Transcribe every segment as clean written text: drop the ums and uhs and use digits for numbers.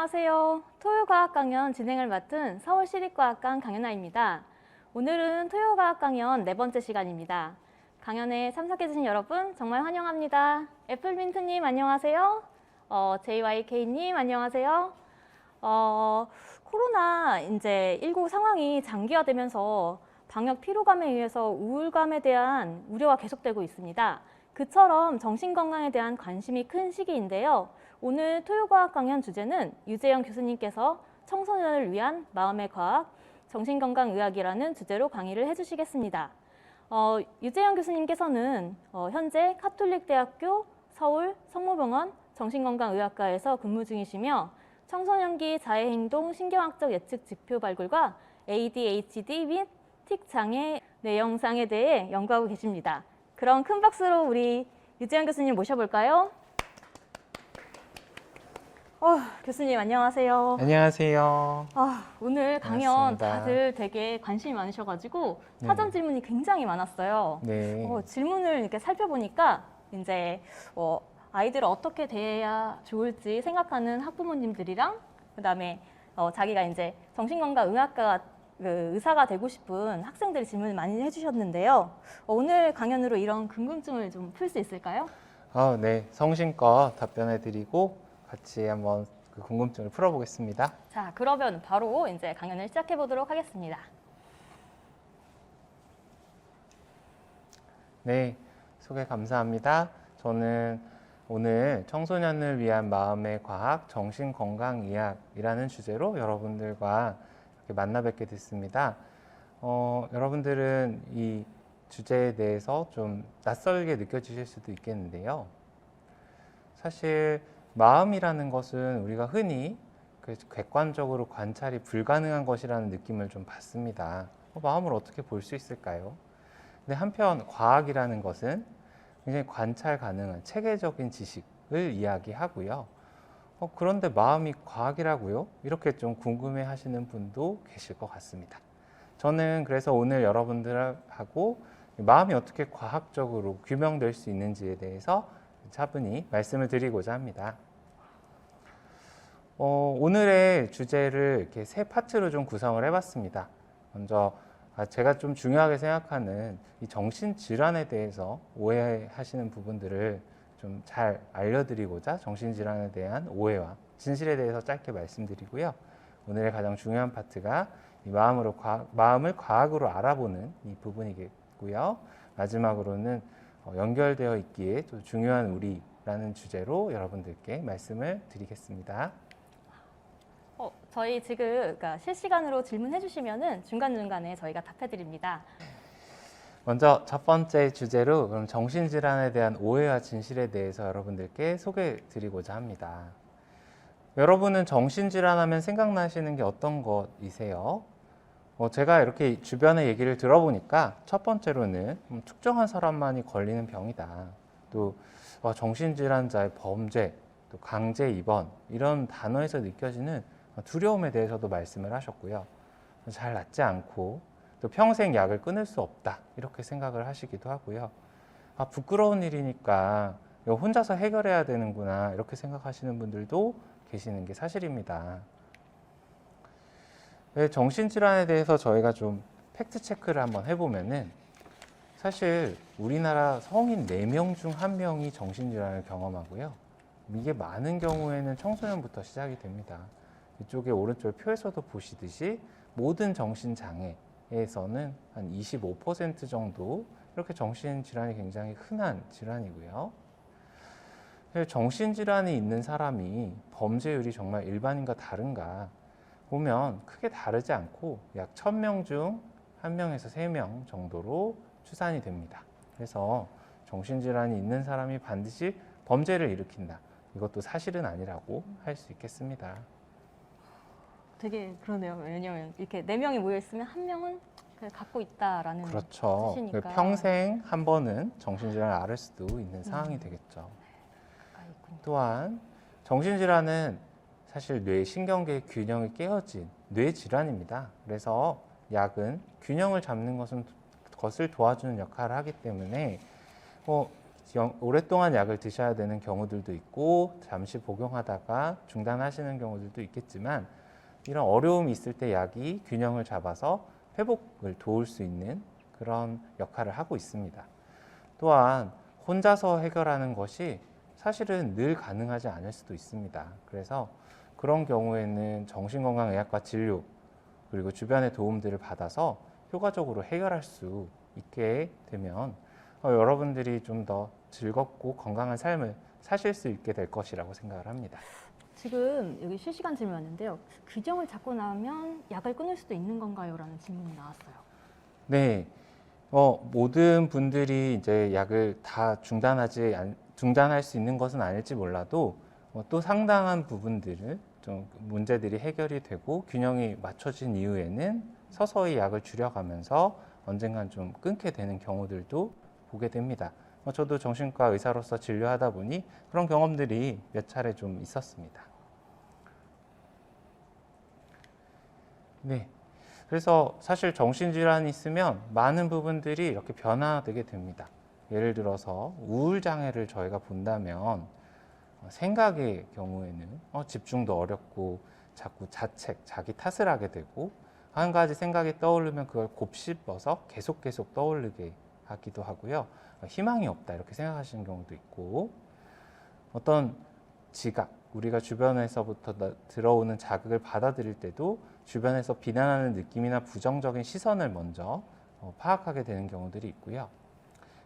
안녕하세요. 토요과학 강연 진행을 맡은 서울시립과학관 강연아입니다. 오늘은 토요과학 강연 네 번째 시간입니다. 강연에 참석해주신 여러분 정말 환영합니다. 애플민트님 안녕하세요. JYK님 안녕하세요. 코로나 이제 19 상황이 장기화되면서 방역 피로감에 의해서 우울감에 대한 우려가 계속되고 있습니다. 그처럼 정신건강에 대한 관심이 큰 시기인데요. 오늘 토요과학 강연 주제는 유재영 교수님께서 청소년을 위한 마음의 과학, 정신건강의학이라는 주제로 강의를 해주시겠습니다. 유재영 교수님께서는 현재 카톨릭대학교 서울 성모병원 정신건강의학과에서 근무 중이시며 청소년기 자해행동 신경학적 예측 지표 발굴과 ADHD 및 틱 장애 뇌영상에 대해 연구하고 계십니다. 그럼 큰 박수로 우리 유재영 교수님 모셔볼까요? 교수님 안녕하세요. 안녕하세요. 오늘 강연 반갑습니다. 다들 되게 관심이 많으셔가지고 사전 질문이 굉장히 많았어요. 네. 질문을 이렇게 살펴보니까 이제 아이들을 어떻게 대해야 좋을지 생각하는 학부모님들이랑 그다음에 자기가 이제 정신건강의학과 의사가 되고 싶은 학생들이 질문을 많이 해주셨는데요. 오늘 강연으로 이런 궁금증을 좀 풀 수 있을까요? 네. 성심껏 답변해드리고 같이 한번 그 궁금증을 풀어보겠습니다. 자, 그러면 바로 이제 강연을 시작해 보도록 하겠습니다. 네. 소개 감사합니다. 저는 오늘 청소년을 위한 마음의 과학, 정신건강의학이라는 주제로 여러분들과 이렇게 만나 뵙게 됐습니다. 여러분들은 이 주제에 대해서 좀 낯설게 느껴지실 수도 있겠는데요. 사실 마음이라는 것은 우리가 흔히 객관적으로 관찰이 불가능한 것이라는 느낌을 좀 받습니다. 마음을 어떻게 볼 수 있을까요? 근데 한편 과학이라는 것은 굉장히 관찰 가능한 체계적인 지식을 이야기하고요. 그런데 마음이 과학이라고요? 이렇게 좀 궁금해 하시는 분도 계실 것 같습니다. 저는 그래서 오늘 여러분들하고 마음이 어떻게 과학적으로 규명될 수 있는지에 대해서 차분히 말씀을 드리고자 합니다. 오늘의 주제를 이렇게 세 파트로 좀 구성을 해봤습니다. 먼저 제가 좀 중요하게 생각하는 이 정신질환에 대해서 오해하시는 부분들을 좀 잘 알려드리고자 정신질환에 대한 오해와 진실에 대해서 짧게 말씀드리고요. 오늘의 가장 중요한 파트가 이 마음을 과학으로 알아보는 이 부분이겠고요. 마지막으로는 연결되어 있기에 또 중요한 우리라는 주제로 여러분들께 말씀을 드리겠습니다. 저희 지금 그러니까 실시간으로 질문해 주시면은 중간중간에 저희가 답해 드립니다. 먼저 첫 번째 주제로 그럼 정신질환에 대한 오해와 진실에 대해서 여러분들께 소개해 드리고자 합니다. 여러분은 정신질환 하면 생각나시는 게 어떤 것이세요? 제가 이렇게 주변의 얘기를 들어보니까 첫 번째로는 특정한 사람만이 걸리는 병이다. 또 정신질환자의 범죄, 또 강제 입원 이런 단어에서 느껴지는 두려움에 대해서도 말씀을 하셨고요. 잘 낫지 않고 또 평생 약을 끊을 수 없다 이렇게 생각을 하시기도 하고요. 부끄러운 일이니까 이거 혼자서 해결해야 되는구나 이렇게 생각하시는 분들도 계시는 게 사실입니다. 정신질환에 대해서 저희가 좀 팩트 체크를 한번 해보면은 사실 우리나라 성인 4명 중 1명이 정신질환을 경험하고요. 이게 많은 경우에는 청소년부터 시작이 됩니다. 이쪽에 오른쪽 표에서도 보시듯이 모든 정신장애에서는 한 25% 정도 이렇게 정신질환이 굉장히 흔한 질환이고요. 정신질환이 있는 사람이 범죄율이 정말 일반인과 다른가 보면 크게 다르지 않고 약 1000명 중 1명에서 3명 정도로 추산이 됩니다. 그래서 정신질환이 있는 사람이 반드시 범죄를 일으킨다. 이것도 사실은 아니라고 할 수 있겠습니다. 되게 그러네요. 왜냐면 이렇게 4명이 모여 있으면 1명은 갖고 있다라는 그렇죠. 뜻이니까. 평생 한 번은 정신질환을 앓을 수도 있는 상황이 되겠죠. 또한 정신질환은 사실 뇌신경계의 균형이 깨어진 뇌질환입니다. 그래서 약은 균형을 잡는 것을 도와주는 역할을 하기 때문에 오랫동안 약을 드셔야 되는 경우들도 있고 잠시 복용하다가 중단하시는 경우들도 있겠지만 이런 어려움이 있을 때 약이 균형을 잡아서 회복을 도울 수 있는 그런 역할을 하고 있습니다. 또한 혼자서 해결하는 것이 사실은 늘 가능하지 않을 수도 있습니다. 그래서 그런 경우에는 정신건강의학과 진료 그리고 주변의 도움들을 받아서 효과적으로 해결할 수 있게 되면 여러분들이 좀 더 즐겁고 건강한 삶을 사실 수 있게 될 것이라고 생각을 합니다. 지금 여기 실시간 질문이 왔는데요. 균형을 잡고 나면 약을 끊을 수도 있는 건가요? 라는 질문이 나왔어요. 네, 모든 분들이 이제 약을 다 중단할 수 있는 것은 아닐지 몰라도 또 상당한 부분들은 좀 문제들이 해결이 되고 균형이 맞춰진 이후에는 서서히 약을 줄여가면서 언젠간 좀 끊게 되는 경우들도 보게 됩니다. 저도 정신과 의사로서 진료하다 보니 그런 경험들이 몇 차례 좀 있었습니다. 네. 그래서 사실 정신질환이 있으면 많은 부분들이 이렇게 변화되게 됩니다. 예를 들어서 우울장애를 저희가 본다면 생각의 경우에는 집중도 어렵고 자꾸 자책, 자기 탓을 하게 되고 한 가지 생각이 떠오르면 그걸 곱씹어서 계속 떠올리게 하기도 하고요. 희망이 없다 이렇게 생각하시는 경우도 있고 어떤 지각, 우리가 주변에서부터 들어오는 자극을 받아들일 때도 주변에서 비난하는 느낌이나 부정적인 시선을 먼저 파악하게 되는 경우들이 있고요.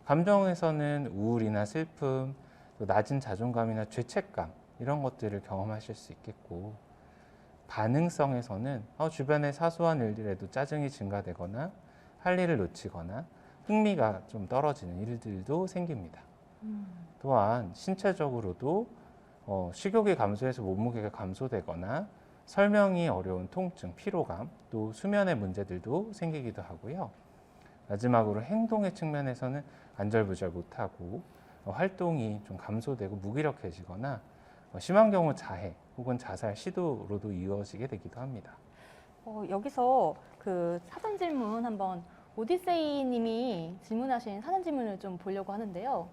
감정에서는 우울이나 슬픔, 또 낮은 자존감이나 죄책감 이런 것들을 경험하실 수 있겠고 반응성에서는 주변의 사소한 일들에도 짜증이 증가되거나 할 일을 놓치거나 흥미가 좀 떨어지는 일들도 생깁니다. 또한 신체적으로도 식욕이 감소해서 몸무게가 감소되거나 설명이 어려운 통증, 피로감, 또 수면의 문제들도 생기기도 하고요. 마지막으로 행동의 측면에서는 안절부절 못하고 활동이 좀 감소되고 무기력해지거나 심한 경우 자해 혹은 자살 시도로도 이어지게 되기도 합니다. 여기서 그 사전 질문 한번 오디세이 님이 질문하신 사전 질문을 좀 보려고 하는데요.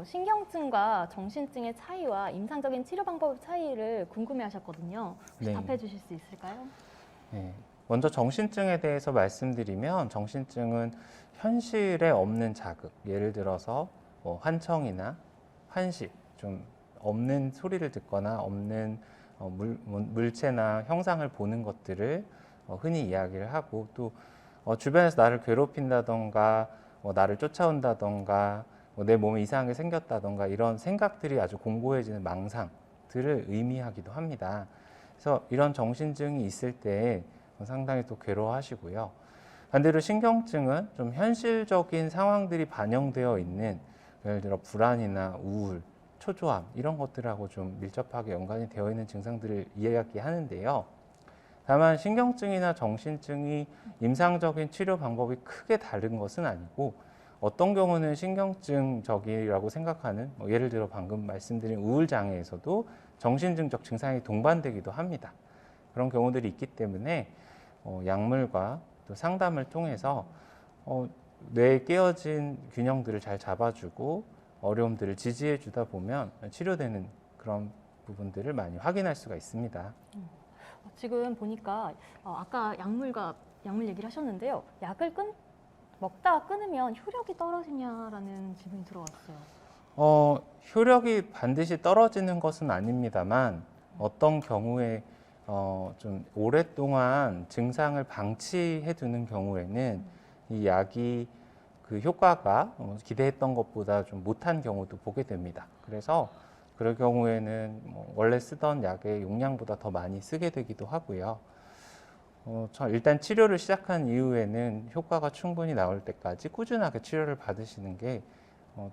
신경증과 정신증의 차이와 임상적인 치료 방법 차이를 궁금해 하셨거든요. 혹시 네. 답해 주실 수 있을까요? 네. 먼저 정신증에 대해서 말씀드리면 정신증은 현실에 없는 자극, 예를 들어서 환청이나 환식, 좀 없는 소리를 듣거나 없는 물체나 형상을 보는 것들을 흔히 이야기를 하고 또 주변에서 나를 괴롭힌다던가 나를 쫓아온다던가 내 몸에 이상한 게 생겼다던가 이런 생각들이 아주 공고해지는 망상들을 의미하기도 합니다. 그래서 이런 정신증이 있을 때 상당히 또 괴로워하시고요. 반대로 신경증은 좀 현실적인 상황들이 반영되어 있는 예를 들어 불안이나 우울, 초조함 이런 것들하고 좀 밀접하게 연관이 되어 있는 증상들을 이야기하는데요. 다만 신경증이나 정신증이 임상적인 치료 방법이 크게 다른 것은 아니고 어떤 경우는 신경증적이라고 생각하는 예를 들어 방금 말씀드린 우울장애에서도 정신증적 증상이 동반되기도 합니다. 그런 경우들이 있기 때문에 약물과 또 상담을 통해서 뇌에 깨어진 균형들을 잘 잡아주고 어려움들을 지지해 주다 보면 치료되는 그런 부분들을 많이 확인할 수가 있습니다. 지금 보니까 아까 약물 얘기를 하셨는데요. 약을 먹다가 끊으면 효력이 떨어지냐라는 질문이 들어왔어요. 효력이 반드시 떨어지는 것은 아닙니다만 어떤 경우에 좀 오랫동안 증상을 방치해 두는 경우에는 이 약이 그 효과가 기대했던 것보다 좀 못한 경우도 보게 됩니다. 그래서 그럴 경우에는 원래 쓰던 약의 용량보다 더 많이 쓰게 되기도 하고요. 일단 치료를 시작한 이후에는 효과가 충분히 나올 때까지 꾸준하게 치료를 받으시는 게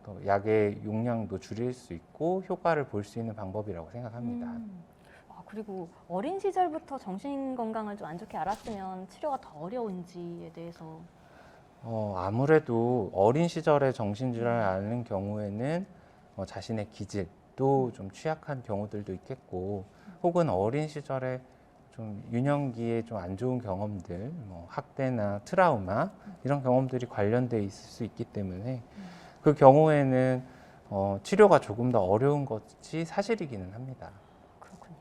또 약의 용량도 줄일 수 있고 효과를 볼 수 있는 방법이라고 생각합니다. 그리고 어린 시절부터 정신 건강을 좀 안 좋게 알았으면 치료가 더 어려운지에 대해서 아무래도 어린 시절에 정신질환을 앓는 경우에는 자신의 기질도 좀 취약한 경우들도 있겠고 혹은 어린 시절에 좀 유년기에 좀 안 좋은 경험들, 뭐 학대나 트라우마 이런 경험들이 관련돼 있을 수 있기 때문에 그 경우에는 치료가 조금 더 어려운 것이 사실이기는 합니다. 그렇군요.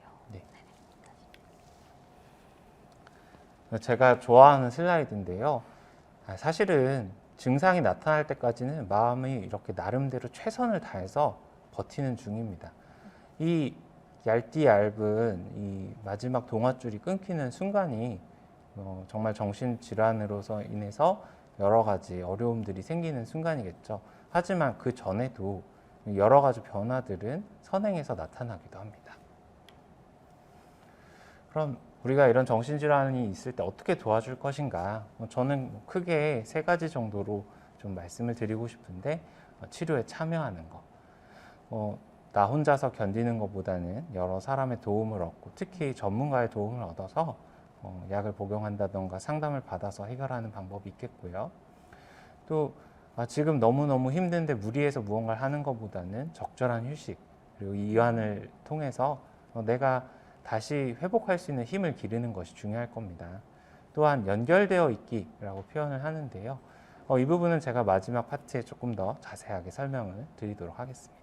네. 제가 좋아하는 슬라이드인데요. 사실은 증상이 나타날 때까지는 마음이 이렇게 나름대로 최선을 다해서 버티는 중입니다. 이 얇디-얇은 이 마지막 동아줄이 끊기는 순간이 정말 정신질환으로서 인해서 여러 가지 어려움들이 생기는 순간이겠죠. 하지만 그 전에도 여러 가지 변화들은 선행에서 나타나기도 합니다. 그럼 우리가 이런 정신질환이 있을 때 어떻게 도와줄 것인가? 저는 크게 3가지 정도로 좀 말씀을 드리고 싶은데, 치료에 참여하는 거. 나 혼자서 견디는 것보다는 여러 사람의 도움을 얻고 특히 전문가의 도움을 얻어서 약을 복용한다던가 상담을 받아서 해결하는 방법이 있겠고요. 또 지금 너무너무 힘든데 무리해서 무언가를 하는 것보다는 적절한 휴식 그리고 이완을 통해서 내가 다시 회복할 수 있는 힘을 기르는 것이 중요할 겁니다. 또한 연결되어 있기라고 표현을 하는데요. 이 부분은 제가 마지막 파트에 조금 더 자세하게 설명을 드리도록 하겠습니다.